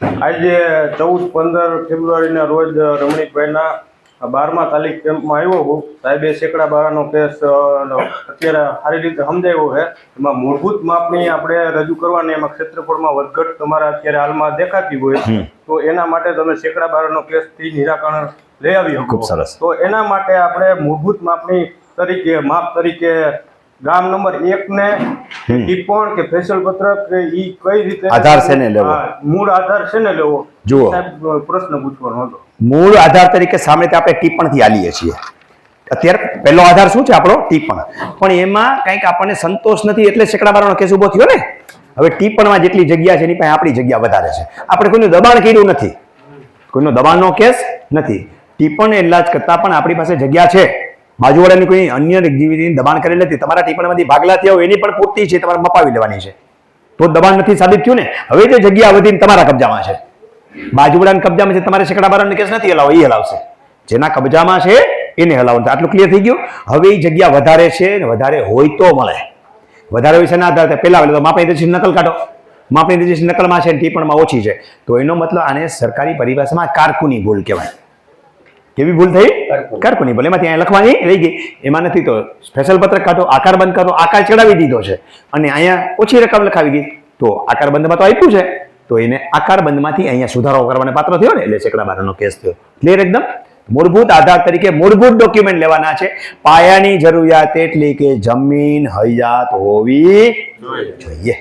આજે 14-15 ફેબ્રુઆરીના રોજ રમણીકભાઈના 12મા તાલીમ કેમ્પમાં આવ્યો હું. સાહેબે સેકડા બારાનો કેસ અત્યારે સારી રીતે સમજાવ્યો છે. એમાં મૂળભૂત માપણી આપણે રજૂ કરવાની, એમાં ક્ષેત્રફળમાં વધઘટ તમારા અત્યારે હાલમાં દેખાતી હોય તો એના માટે તમે સેકડા બારાનો કેસથી નિરાકરણ લઈ આવી શકો. ખૂબ સરસ. તો એના માટે આપણે મૂળભૂત માપણી તરીકે સાહેબ ગામ નંબર 1 ને ટિપ્પણ કે ફેસલ પત્રક કે ઈ કઈ રીતે આધાર છે ને લેવો, મૂળ આધાર છે ને લેવો, જુઓ સાહેબ પ્રશ્ન પૂછવાનો હતો. મૂળ આધાર તરીકે સામે આપણે ટિપ્પણથી આલીએ છીએ. અત્યારે પહેલો આધાર શું છે આપણો? ટિપ્પણ. પણ એમાં કંઈક આપણને સંતોષ નથી એટલે સેકડા બારાનો કેસ ઉભો થયો ને. હવે ટિપ્પણમાં જેટલી જગ્યા છે એની પાસે આપણી જગ્યા વધારે છે. આપણે કોઈનું દબાણ કર્યું નથી, કોઈનો દબાણનો કેસ નથી. ટિપ્પણ એટલા જ કરતા પણ આપણી પાસે જગ્યા છે. બાજુવાળાની કોઈ અન્ય જીવીની દબાણ કરેલ નથી. તમારા ટિપ્પણમાંથી ભાગલા થયા હોય એની પણ પૂર્તિ છે, તમારે મપાવી લેવાની છે. તો દબાણ નથી સાબિત થયું ને. હવે જે જગ્યા વધીને તમારા કબજામાં છે, બાજુવાળાના કબજામાં છે, તમારે સેકડા બારાનો કેસ નથી હલાવો, એ હલાવશે. જેના કબજામાં છે એને હલાવવાનું. આટલું ક્લિયર થઈ ગયું. હવે એ જગ્યા વધારે છે ને વધારે હોય તો મળે. વધારે હોય છે ના આધારે પહેલા તો માપણી રજીસ્ટ્રી નકલ કાઢો. માપણી રજીસ્ટ્રી નકલમાં છે, ટિપ્પણમાં ઓછી છે, તો એનો મતલબ આને સરકારી પરિભાષામાં કારકુની ભૂલ કહેવાય. કેવી ભૂલ થઈ? કારકુની ભૂલ. એમાં ત્યાં લખવાની રહી ગઈ. એમાં નથી તો સ્પેશિયલ પત્રક કાઢો, આકાર બંધ કરો, આકાર ચડાવી દીધો છે અને અહીંયા ઓછી રકમ લખાવી ગઈ, તો આકાર બંધમાં તો આપ્યું છે, તો એને આકાર બંધમાંથી અહીંયા સુધારો કરવાને પાત્ર થયો ને, એટલે સેકડા બારાનો કેસ થયો. ક્લિયર એકદમ. મૂળભૂત આધાર તરીકે મૂળભૂત ડોક્યુમેન્ટ લેવાના છે. પાયાની જરૂરિયાત એટલી કે જમીન હયાત હોવી જોઈએ.